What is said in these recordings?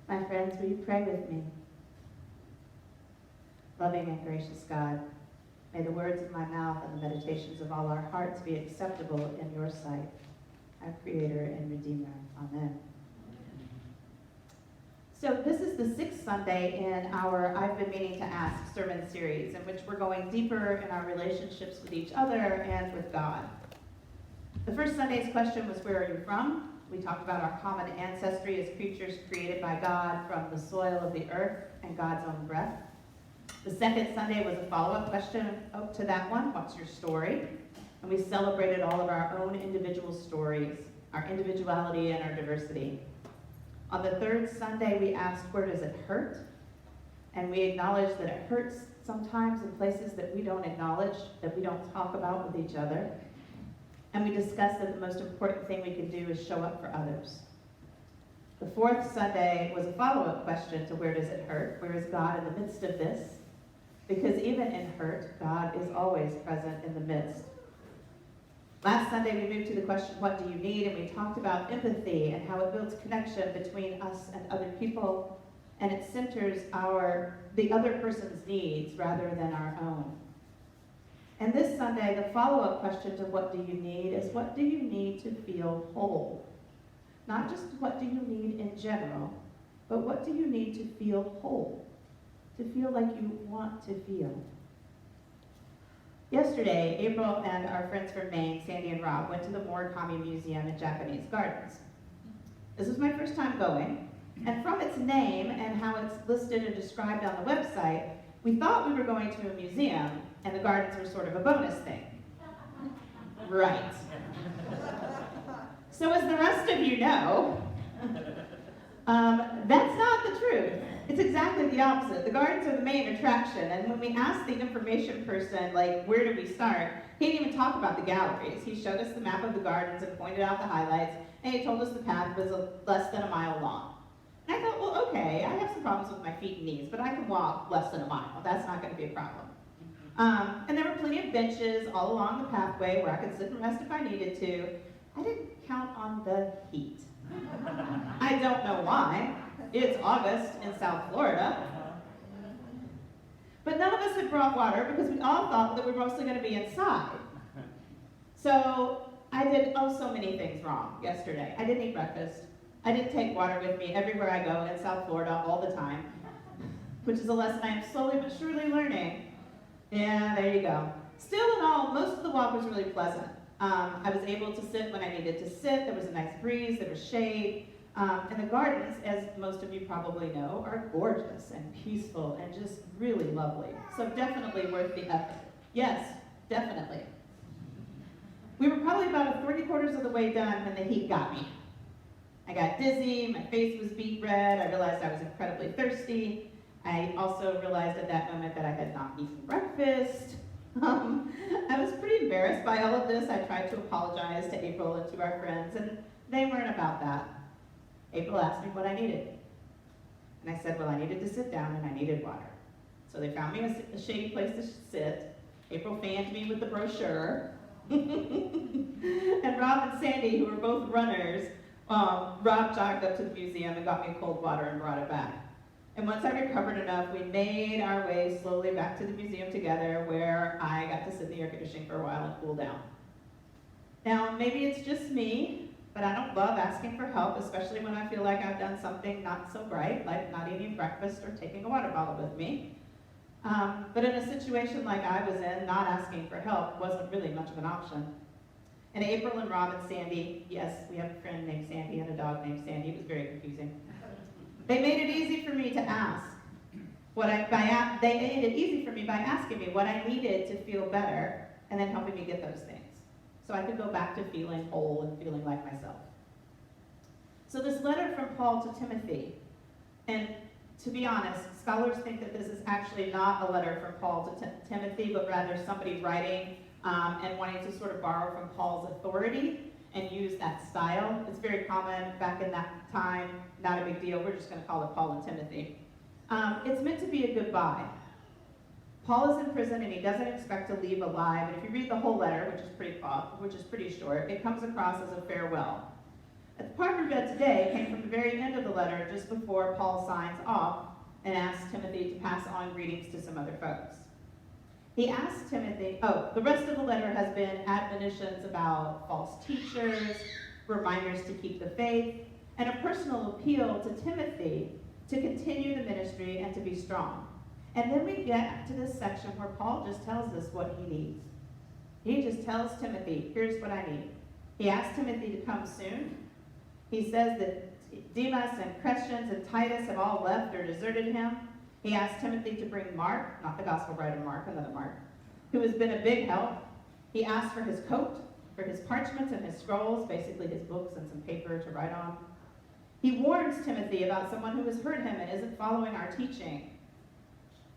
My friends, will you pray with me? Loving and gracious God, may the words of my mouth and the meditations of all our hearts be acceptable in your sight, our Creator and Redeemer. Amen. So this is the sixth Sunday in our I've Been Meaning to Ask sermon series, in which we're going deeper in our relationships with each other and with God. The first Sunday's question was, where are you from? We talked about our common ancestry as creatures created by God from the soil of the earth and God's own breath. The second Sunday was a follow-up question to that one, what's your story? And we celebrated all of our own individual stories, our individuality and our diversity. On the third Sunday, we asked, where does it hurt? And we acknowledged that it hurts sometimes in places that we don't acknowledge, that we don't talk about with each other. And we discussed that the most important thing we can do is show up for others. The fourth Sunday was a follow-up question to where does it hurt? Where is God in the midst of this? Because even in hurt, God is always present in the midst. Last Sunday, we moved to the question, what do you need? And we talked about empathy and how it builds connection between us and other people, and it centers the other person's needs rather than our own. And this Sunday, the follow-up question to what do you need is, what do you need to feel whole? Not just what do you need in general, but what do you need to feel whole? To feel like you want to feel. Yesterday, April and our friends from Maine, Sandy and Rob, went to the Murakami Museum in Japanese Gardens. This was my first time going, and from its name and how it's listed and described on the website, we thought we were going to a museum, and the gardens were sort of a bonus thing. Right. So as the rest of you know, that's not the truth. It's exactly the opposite. The gardens are the main attraction, and when we asked the information person, like, where do we start, he didn't even talk about the galleries. He showed us the map of the gardens and pointed out the highlights, and he told us the path was less than a mile long. And I thought, well, okay, I have some problems with my feet and knees, but I can walk less than a mile. That's not going to be a problem. And there were plenty of benches all along the pathway where I could sit and rest if I needed to. I didn't count on the heat. I don't know why. It's August in South Florida. But none of us had brought water because we all thought that we were mostly going to be inside. So I did so many things wrong yesterday. I didn't eat breakfast. I didn't take water with me everywhere I go in South Florida all the time, which is a lesson I am slowly but surely learning. Yeah, there you go. Still in all, most of the walk was really pleasant. I was able to sit when I needed to sit. There was a nice breeze, there was shade. And the gardens, as most of you probably know, are gorgeous and peaceful and just really lovely. So definitely worth the effort. Yes, definitely. We were probably about 3/4 of the way done when the heat got me. I got dizzy, my face was beet red, I realized I was incredibly thirsty. I also realized at that moment that I had not eaten breakfast. I was pretty embarrassed by all of this. I tried to apologize to April and to our friends, and they weren't about that. April asked me what I needed. And I said, well, I needed to sit down and I needed water. So they found me a shady place to sit. April fanned me with the brochure. And Rob and Sandy, who were both runners, Rob jogged up to the museum and got me cold water and brought it back. And once I recovered enough, we made our way slowly back to the museum together, where I got to sit in the air conditioning for a while and cool down. Now, maybe it's just me, but I don't love asking for help, especially when I feel like I've done something not so bright, like not eating breakfast or taking a water bottle with me. But in a situation like I was in, not asking for help wasn't really much of an option. And April and Rob and Sandy, yes, we have a friend named Sandy and a dog named Sandy. It was very confusing. They made it easy for me to ask. They made it easy for me by asking me what I needed to feel better, and then helping me get those things, so I could go back to feeling whole and feeling like myself. So this letter from Paul to Timothy, and to be honest, scholars think that this is actually not a letter from Paul to Timothy, but rather somebody writing and wanting to sort of borrow from Paul's authority and use that style. It's very common back in that time, not a big deal. We're just going to call it Paul and Timothy. It's meant to be a goodbye. Paul is in prison and he doesn't expect to leave alive. And if you read the whole letter, which is pretty short, it comes across as a farewell. The part we read today came from the very end of the letter just before Paul signs off and asks Timothy to pass on greetings to some other folks. He asks Timothy, the rest of the letter has been admonitions about false teachers, reminders to keep the faith, and a personal appeal to Timothy to continue the ministry and to be strong. And then we get to this section where Paul just tells us what he needs. He just tells Timothy, here's what I need. He asks Timothy to come soon. He says that Demas and Crescens and Titus have all left or deserted him. He asks Timothy to bring Mark, not the gospel writer Mark, another Mark, who has been a big help. He asks for his coat, for his parchments and his scrolls, basically his books and some paper to write on. He warns Timothy about someone who has hurt him and isn't following our teaching.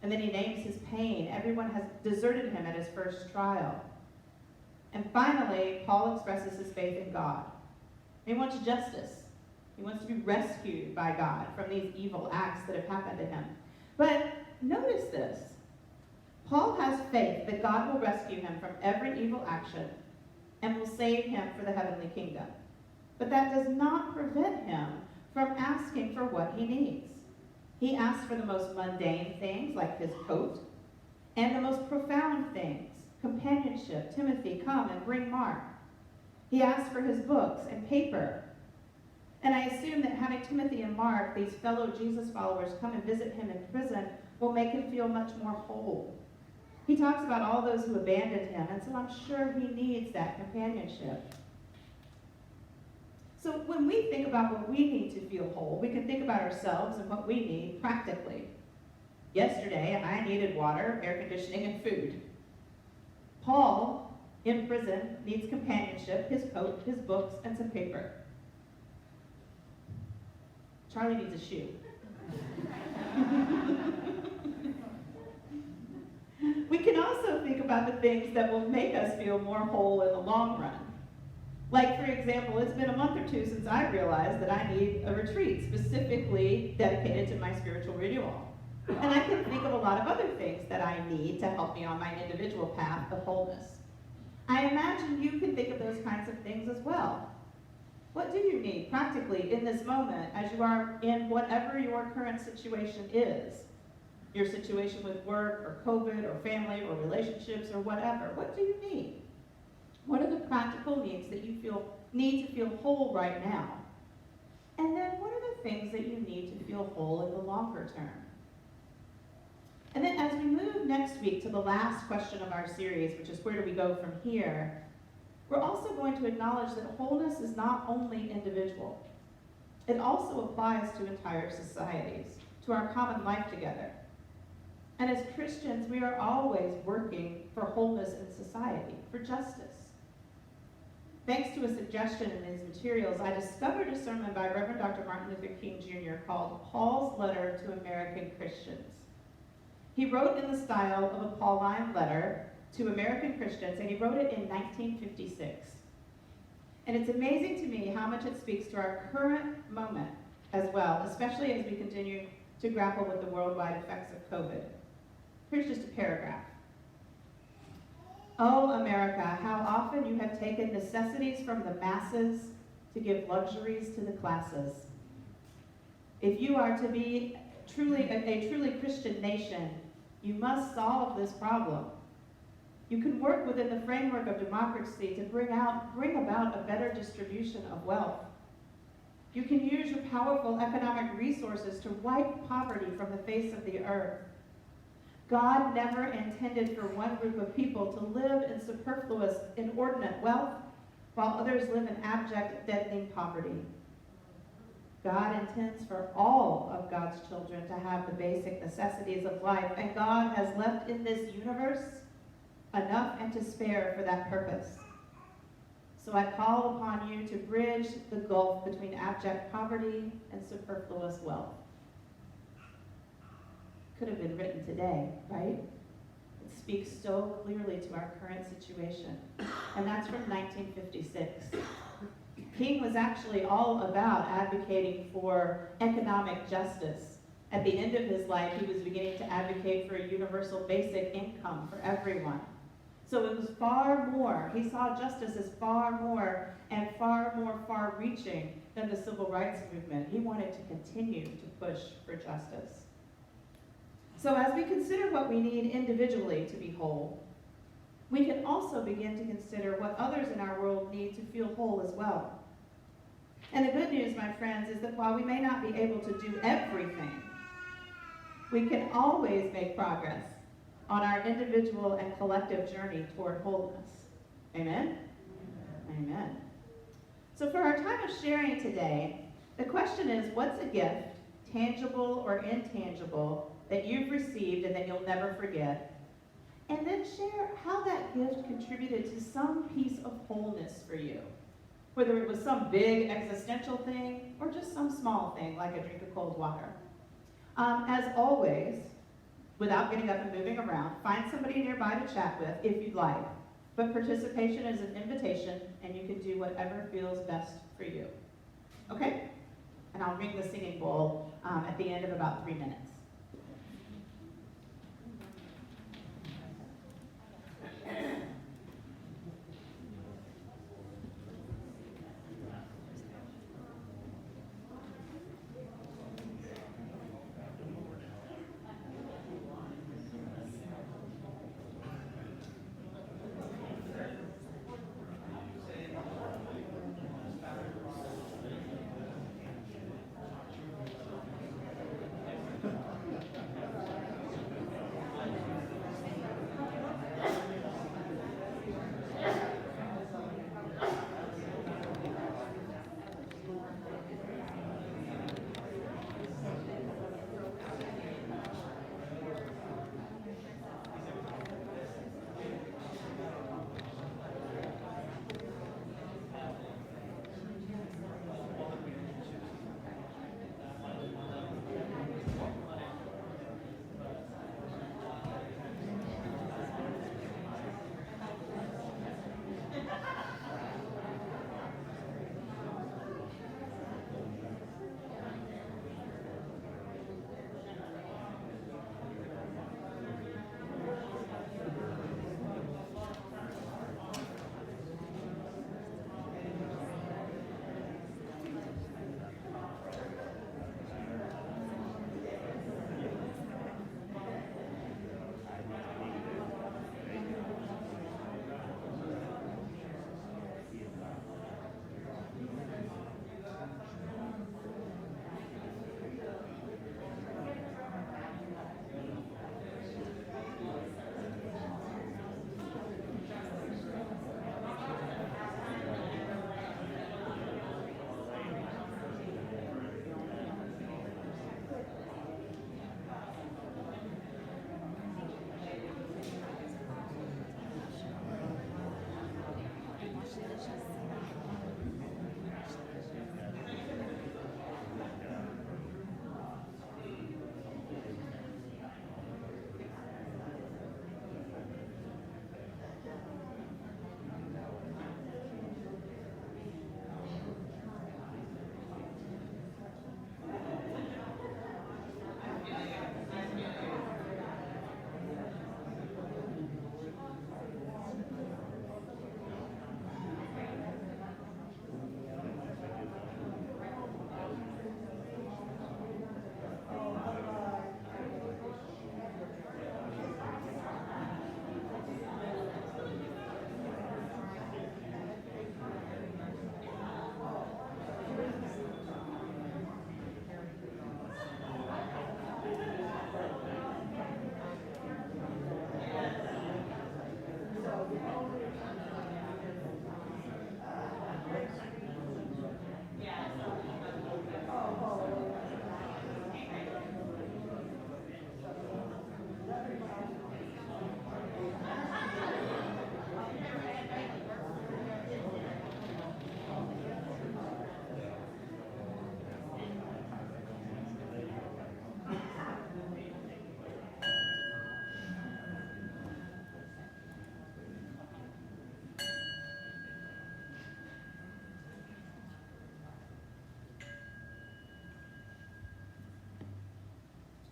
And then he names his pain. Everyone has deserted him at his first trial. And finally, Paul expresses his faith in God. He wants justice. He wants to be rescued by God from these evil acts that have happened to him. But notice this. Paul has faith that God will rescue him from every evil action and will save him for the heavenly kingdom. But that does not prevent him from asking for what he needs. He asks for the most mundane things, like his coat, and the most profound things, companionship. Timothy, come and bring Mark. He asks for his books and paper. And I assume that having Timothy and Mark, these fellow Jesus followers, come and visit him in prison will make him feel much more whole. He talks about all those who abandoned him, and so I'm sure he needs that companionship. So when we think about what we need to feel whole, we can think about ourselves and what we need practically. Yesterday, I needed water, air conditioning, and food. Paul, in prison, needs companionship, his coat, his books, and some paper. Charlie needs a shoe. We can also think about the things that will make us feel more whole in the long run. Like, for example, it's been a month or two since I realized that I need a retreat specifically dedicated to my spiritual renewal. And I can think of a lot of other things that I need to help me on my individual path of wholeness. I imagine you can think of those kinds of things as well. What do you need practically in this moment as you are in whatever your current situation is? Your situation with work or COVID or family or relationships or whatever. What do you need? What are the practical needs that you need to feel whole right now? And then what are the things that you need to feel whole in the longer term? And then as we move next week to the last question of our series, which is where do we go from here, we're also going to acknowledge that wholeness is not only individual. It also applies to entire societies, to our common life together. And as Christians, we are always working for wholeness in society, for justice. Thanks to a suggestion in these materials, I discovered a sermon by Reverend Dr. Martin Luther King Jr. called Paul's Letter to American Christians. He wrote in the style of a Pauline letter to American Christians, and he wrote it in 1956. And it's amazing to me how much it speaks to our current moment as well, especially as we continue to grapple with the worldwide effects of COVID. Here's just a paragraph. Oh, America, how often you have taken necessities from the masses to give luxuries to the classes. If you are to be a truly Christian nation, you must solve this problem. You can work within the framework of democracy to bring about a better distribution of wealth. You can use your powerful economic resources to wipe poverty from the face of the earth. God never intended for one group of people to live in superfluous, inordinate wealth, while others live in abject, deadening poverty. God intends for all of God's children to have the basic necessities of life, and God has left in this universe enough and to spare for that purpose. So I call upon you to bridge the gulf between abject poverty and superfluous wealth. Could have been written today, right? It speaks so clearly to our current situation. And that's from 1956. King was actually all about advocating for economic justice. At the end of his life, he was beginning to advocate for a universal basic income for everyone. So it was far more, he saw justice as far more and far more far-reaching than than the civil rights movement. He wanted to continue to push for justice. So as we consider what we need individually to be whole, we can also begin to consider what others in our world need to feel whole as well. And the good news, my friends, is that while we may not be able to do everything, we can always make progress on our individual and collective journey toward wholeness. Amen? Amen. So for our time of sharing today, the question is, what's a gift, tangible or intangible, that you've received and that you'll never forget? And then share how that gift contributed to some piece of wholeness for you. Whether it was some big existential thing or just some small thing like a drink of cold water. As always, without getting up and moving around, find somebody nearby to chat with if you'd like. But participation is an invitation, and you can do whatever feels best for you. Okay? And I'll ring the singing bowl at the end of about 3 minutes.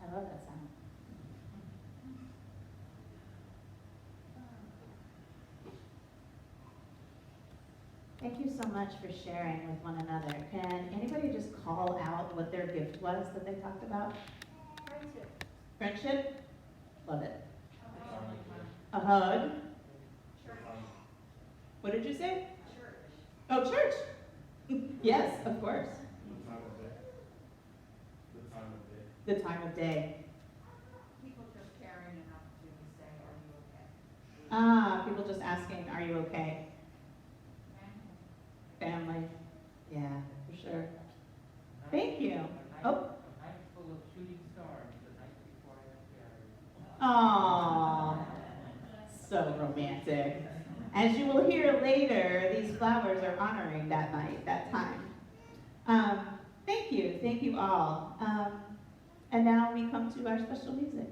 I love that sound. Thank you so much for sharing with one another. Can anybody just call out what their gift was that they talked about? Friendship. Friendship? Love it. Oh, A hug? church. What did you say? Church. Oh, church. Yes, of course. The time of day. The time of day. The time of day. People just caring enough to say, are you okay? Ah, people just asking, are you okay? Family. Yeah, for sure. Thank you. Oh. A night full of shooting stars the night before I left Aww. So romantic. As you will hear later, these flowers are honoring that night, that time. Thank you all. And now we come to our special music.